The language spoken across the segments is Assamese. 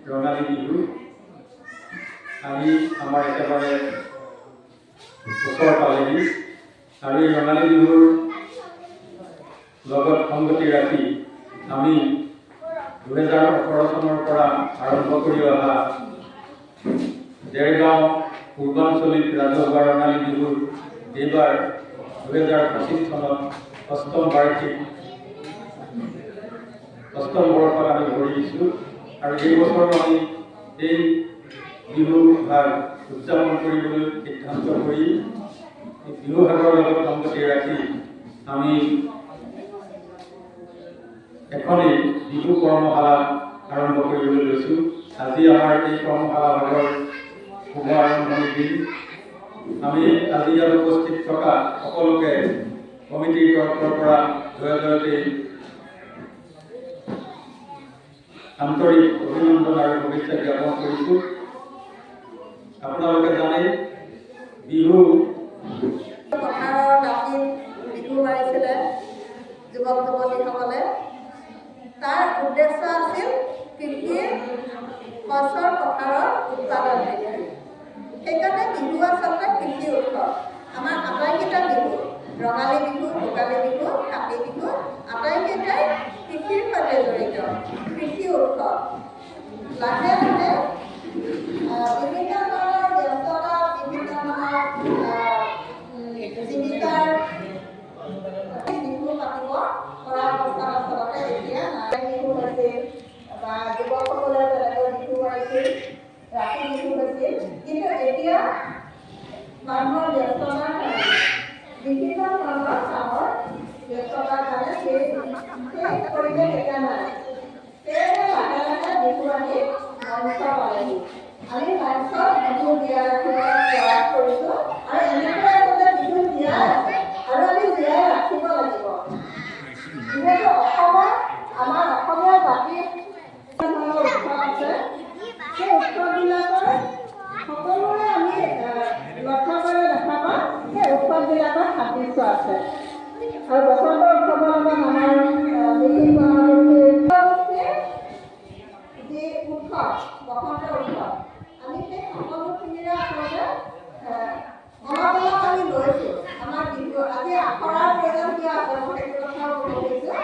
ৰঙালী বিহু আজি আমাৰ একেবাৰে ওচৰ পালেহি আৰু এই ৰঙালী বিহুৰ লগত সংগতি ৰাখি আমি 2018 চনৰ পৰা আৰম্ভ কৰি অহা দেৰগাঁও পূৰ্বাঞ্চলিক ৰাজহুৱা ৰঙালী বিহুৰ এইবাৰ 2025 চনত অষ্টম বৰ্ষত আমি ভৰি দিছোঁ আৰু এই বছৰ আমি এই বিহু ভাগ উদযাপন কৰিবলৈ সিদ্ধান্ত কৰি বিহু ভাগৰ লগত সংগতি ৰাখি আমি এখনেই বিহু কৰ্মশালা আৰম্ভ কৰিবলৈ লৈছোঁ। আজি আমাৰ এই কৰ্মশালা ভাগৰ শুভ আৰম্ভণি দিন। আমি আজি ইয়াত উপস্থিত থকা সকলোকে কমিটিৰ তৰফৰ পৰা জয়তে আন্তৰিক অভিনন্দন আৰু শুভেচ্ছা জ্ঞাপন কৰিছোঁ। আপোনালোকে জানে বিহু পথাৰৰ মাটিত বিহু মাৰিছিলে যুৱক যুৱতীসকলে। তাৰ উদ্দেশ্য আছিল কৃষিৰ শস্যৰ পথাৰৰ উৎপাদন বৃদ্ধি। সেইকাৰণে বিহু আচলতে কৃষি উৎসৱ। আমাৰ আটাইকেইটা বিহু ৰঙালী বিহু, ভোগালী বিহু, কাতি বিহু আটাইকেইটাই কৃষিৰ সৈতে জড়িত কৃষি উৎসৱ। লাহে লাহে বিভিন্ন ধৰণৰ ব্যস্ততা, বিভিন্ন ধৰণৰ জীৱিকাৰ বিহু পাতিব পৰা অৱস্থাত আচলতে এতিয়া বিহু হৈছিল বা যুৱকসকলে বেলেগৰ বিহু মাৰিছিল, ৰাতি বিহু হৈছিল। কিন্তু এতিয়া মানুহৰ ব্যস্ততাৰ কাৰণে বিভিন্ন ধৰণৰ কামৰ ব্যস্ততাৰ কাৰণে সেই পৰিৱেশ এতিয়া নাই। সেয়েহে লাহে লাহে বিহু আহি মঞ্চ পালেহি। আমি মঞ্চত বিহু জীয়াই ৰাখিবলৈ প্ৰয়াস কৰিছোঁ আৰু এনেকৈ আচলতে বিহু জীয়াই আছে আৰু আমি জীয়াই ৰাখিব লাগিব। যিহেতু অসমৰ আমাৰ অসমীয়া জাতিৰ ধৰণৰ উৎসৱ আছে, সেই উৎসৱবিলাকৰ সকলোৰে আমি লক্ষ্য কৰি দেখা পাওঁ সেই উৎসৱবিলাকৰ সাদৃশ্য আছে। আৰু বসন্ত উৎসৱৰ লগত আমাৰ যি উৎসৱ বসন্ত উৎসৱ, আমি সেই সকলোখিনিৰে আচলতে অলপ অলপ আমি লৈছোঁ। আমাৰ বিহু আজি আখৰাৰ প্ৰয়োজন কিয় আছে মই সেইটো কথাও ক'ব খুজিছোঁ।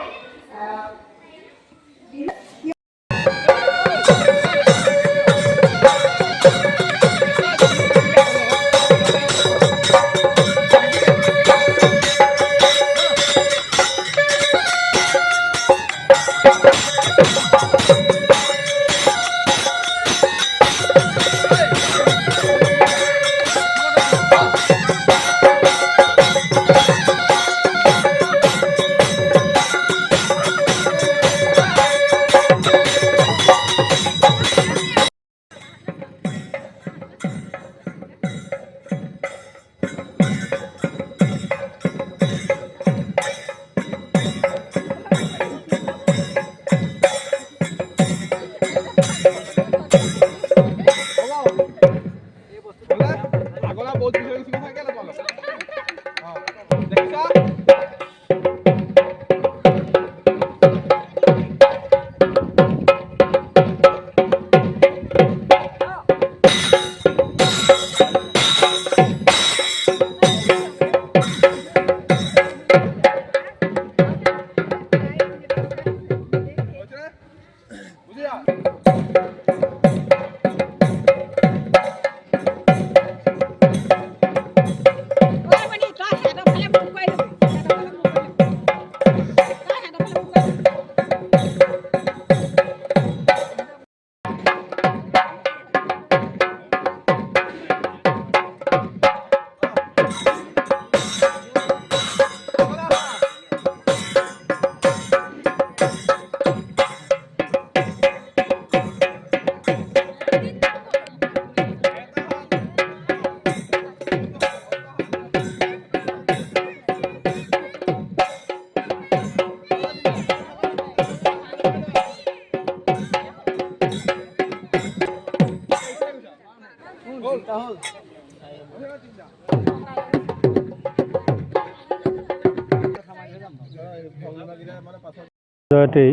জয়তেই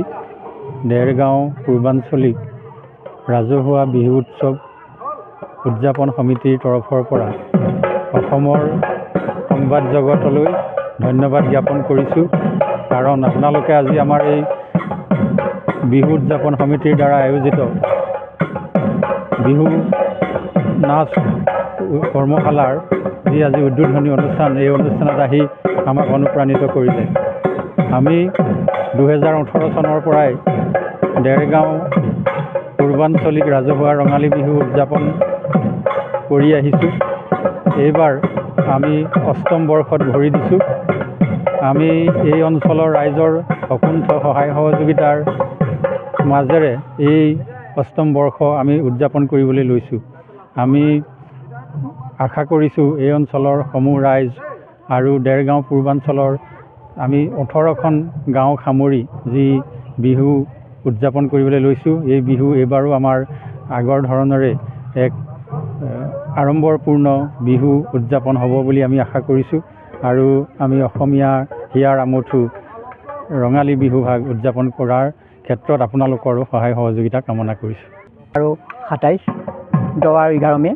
দেৰগাঁও পূৰ্বাঞ্চলিক ৰাজহুৱা বিহু উৎসৱ উদযাপন সমিতিৰ তৰফৰ পৰা অসমৰ সংবাদ জগতলৈ ধন্যবাদ জ্ঞাপন কৰিছোঁ। কাৰণ আপোনালোকে আজি আমাৰ এই বিহু উদযাপন সমিতিৰ দ্বাৰা আয়োজিত বিহু নাচ কৰ্মশালাৰ যি আজি উদ্বোধনী অনুষ্ঠান, এই অনুষ্ঠানত আহি আমাক অনুপ্ৰাণিত কৰিলে। আমি 2018 চনৰ পৰাই দেৰগাঁও পূৰ্বাঞ্চলিক ৰাজহুৱা ৰঙালী বিহু উদযাপন কৰি আহিছোঁ। এইবাৰ আমি 8ম বৰ্ষত ভৰি দিছোঁ। আমি এই অঞ্চলৰ ৰাইজৰ অকুণ্ঠ সহায় সহযোগিতাৰ মাজেৰে এই 8ম বৰ্ষ আমি উদযাপন কৰিবলৈ লৈছোঁ। আমি আশা কৰিছোঁ এই অঞ্চলৰ সমূহ ৰাইজ আৰু দেৰগাঁও পূৰ্বাঞ্চলৰ আমি 18খন গাঁৱক সামৰি যি বিহু উদযাপন কৰিবলৈ লৈছোঁ, এই বিহু এইবাৰো আমাৰ আগৰ ধৰণৰে এক আড়ম্বৰপূৰ্ণ বিহু উদযাপন হ'ব বুলি আমি আশা কৰিছোঁ। আৰু আমি অসমীয়া হিয়াৰ আমঠু ৰঙালী বিহু ভাগ উদযাপন কৰাৰ ক্ষেত্ৰত আপোনালোকৰো সহায় সহযোগিতা কামনা কৰিছোঁ। আৰু 27 আৰু 11 মে'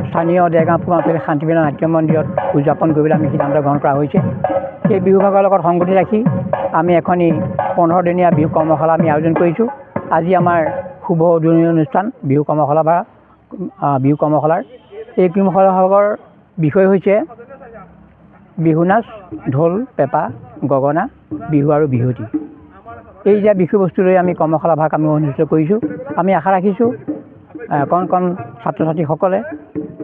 স্থানীয় দেৰগাঁও পূৰ্বাঞ্চলিক শান্তিবিনা নাট্য মন্দিৰত উদযাপন কৰিবলৈ আমি সিদ্ধান্ত গ্ৰহণ কৰা হৈছে। সেই বিহু ভাগৰ লগত সংগতি ৰাখি আমি এখনি 15 দিনীয়া বিহু কৰ্মশালা আমি আয়োজন কৰিছোঁ। আজি আমাৰ শুভ উদ্বোধনী অনুষ্ঠান বিহু কৰ্মশালাৰ। এই কৰ্মশালা ভাগৰ বিষয় হৈছে বিহু নাচ, ঢোল, পেঁপা, গগনা, বিহু আৰু বিহুৱতী। এই যে বিষয়বস্তু লৈ আমি কৰ্মশালা ভাগ আমি অনুষ্ঠিত কৰিছোঁ। আমি আশা ৰাখিছোঁ কণ ছাত্ৰ ছাত্ৰীসকলে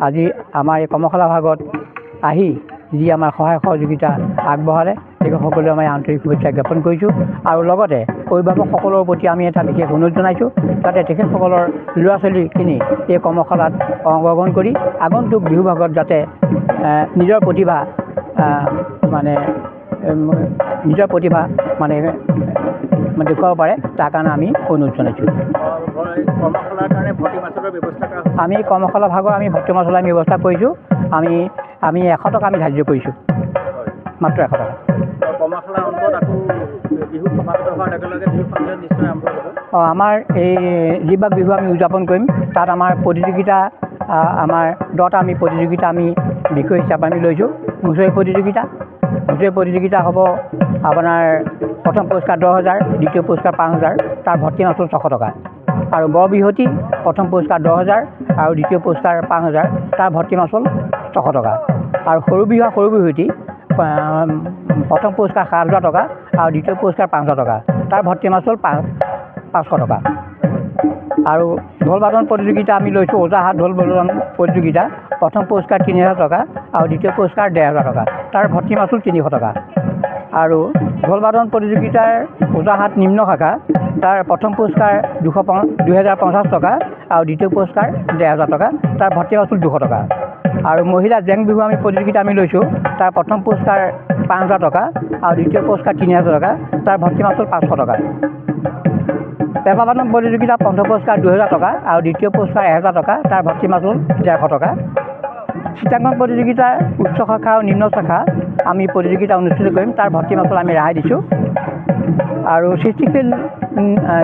আজি আমাৰ এই কৰ্মশালা ভাগত আহি যি আমাৰ সহায় সহযোগিতা আগবঢ়ালে তেখেতসকলেও আমি আন্তৰিক শুভেচ্ছা জ্ঞাপন কৰিছোঁ। আৰু লগতে অভিভাৱকসকলৰ প্ৰতি আমি এটা বিশেষ অনুৰোধ জনাইছোঁ যাতে তেখেতসকলৰ ল'ৰা ছোৱালীখিনি এই কৰ্মশালাত অংশগ্ৰহণ কৰি আগন্তুক বিহু ভাগত যাতে নিজৰ প্ৰতিভা দেখুৱাব পাৰে, তাৰ কাৰণে আমি অনুৰোধ জনাইছোঁ। কৰ্মশালাৰ কাৰণে ভৰ্তি মাচুলৰ ব্যৱস্থা কৰা হৈছে। আমি কৰ্মশালা ভাগৰ আমি ভৰ্তি মাচুল আমি ব্যৱস্থা কৰিছোঁ। আমি 100 টকা আমি ধাৰ্য কৰিছোঁ, মাত্ৰ 100 টকা। কৰ্মশালাৰ অন্তত আকৌ বিহু সমাপ্ত হোৱাৰ লগে লগে বিহু সন্মিলন নিশ্চয় আৰম্ভ হ'ব। আমাৰ এই যিভাগ বিহু আমি উদযাপন কৰিম তাত আমাৰ প্ৰতিযোগিতা, আমাৰ 10টা আমি প্ৰতিযোগিতা আমি বিষয় হিচাপে আমি লৈছোঁ। হুঁচৰি প্ৰতিযোগিতা হ'ব আপোনাৰ প্ৰথম পুৰস্কাৰ 10,000, দ্বিতীয় পুৰস্কাৰ 5,000, তাৰ ভৰ্তি মাচুল 600 টকা। আৰু বৰ বিহুৱতী প্ৰথম পুৰস্কাৰ 10,000 আৰু দ্বিতীয় পুৰস্কাৰ 5,000, তাৰ ভৰ্তি মাচুল 600 টকা। আৰু সৰু বিহুৱতী প্ৰথম পুৰস্কাৰ 7,000 টকা আৰু দ্বিতীয় পুৰস্কাৰ 5,000 টকা, তাৰ ভৰ্তি মাচুল 500 টকা। আৰু ঢোল বাদন প্ৰতিযোগিতা আমি লৈছোঁ। ওজাহাত ঢোল বাদন প্ৰতিযোগিতা প্ৰথম পুৰস্কাৰ 3,000 টকা আৰু দ্বিতীয় পুৰস্কাৰ 1,500 টকা, তাৰ ভৰ্তি মাচুল 300 টকা। আৰু ঢোল বাদন প্ৰতিযোগিতাৰ ওজাহাত নিম্ন শাখা, তাৰ প্ৰথম পুৰস্কাৰ 2,050 টকা আৰু দ্বিতীয় পুৰস্কাৰ 1,500 টকা, তাৰ ভৰ্তি মাচুল 200 টকা। আৰু মহিলা জেং বিহু আমি প্ৰতিযোগিতা আমি লৈছোঁ। তাৰ প্ৰথম পুৰস্কাৰ 5,000 টকা আৰু দ্বিতীয় পুৰস্কাৰ 3,000 টকা, তাৰ ভৰ্তি মাচুল 500 টকা। পেঁপা বাদন প্ৰতিযোগিতা প্ৰথম পুৰস্কাৰ 2,000 টকা আৰু দ্বিতীয় পুৰস্কাৰ 1,000 টকা, তাৰ ভৰ্তি মাচুল 150 টকা। চিত্ৰাংকন প্ৰতিযোগিতাৰ উচ্চ শাখা আৰু নিম্ন শাখা আমি প্ৰতিযোগিতা অনুষ্ঠিত কৰিম, তাৰ ভৰ্তি মাচুল আমি ৰেহাই দিছোঁ। আৰু সৃষ্টিশীল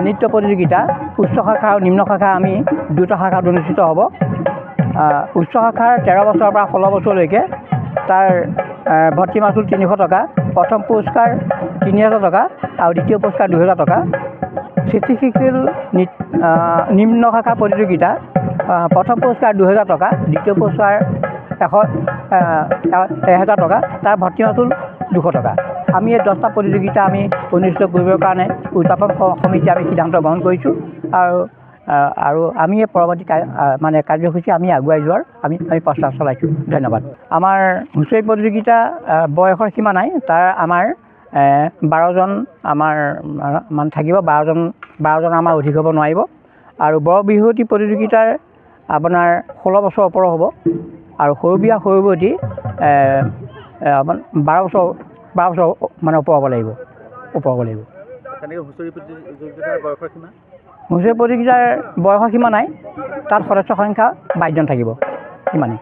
নৃত্য প্ৰতিযোগিতা উচ্চ শাখা আৰু নিম্ন শাখা আমি 2টা শাখাত অনুষ্ঠিত হ'ব। উচ্চ শাখাৰ 13 বছৰৰ পৰা 16 বছৰলৈকে তাৰ ভৰ্তি মাচুল 300 টকা, প্ৰথম পুৰস্কাৰ 3,000 টকা আৰু দ্বিতীয় পুৰস্কাৰ 2,000 টকা। সৃষ্টিশীল নিম্ন শাখা প্ৰতিযোগিতা প্ৰথম পুৰস্কাৰ 2,000 টকা, দ্বিতীয় পুৰস্কাৰ 1,000 টকা, তাৰ ভৰ্তি মাচুল 200 টকা। আমি এই 10টা প্ৰতিযোগিতা আমি অনুষ্ঠিত কৰিবৰ কাৰণে উদযাপন সমিতি আমি সিদ্ধান্ত গ্ৰহণ কৰিছোঁ। আৰু আমি এই পৰৱৰ্তী কাৰ্যসূচী আমি আগুৱাই যোৱাৰ আমি প্ৰচেষ্টা চলাইছোঁ। ধন্যবাদ। আমাৰ হুঁচৰি প্ৰতিযোগিতা বয়সৰ সীমা নাই, তাৰ আমাৰ 12জন আমাৰ থাকিব। 12জন আমাৰ অধিক হ'ব নোৱাৰিব। আৰু বৰ বিহুৱতী প্ৰতিযোগিতাৰ আপোনাৰ 16 বছৰ ওপৰ হ'ব। আৰু সৰু বিহুৱতী 12 বছৰ ওপৰ হ'ব লাগিব। হুঁচৰি প্ৰতিযোগিতাৰ বয়সৰ সীমা? হুঁচৰি প্ৰতিযোগিতাৰ বয়সৰ সীমা নাই, তাত সদস্য সংখ্যা 22জন থাকিব, সিমানেই।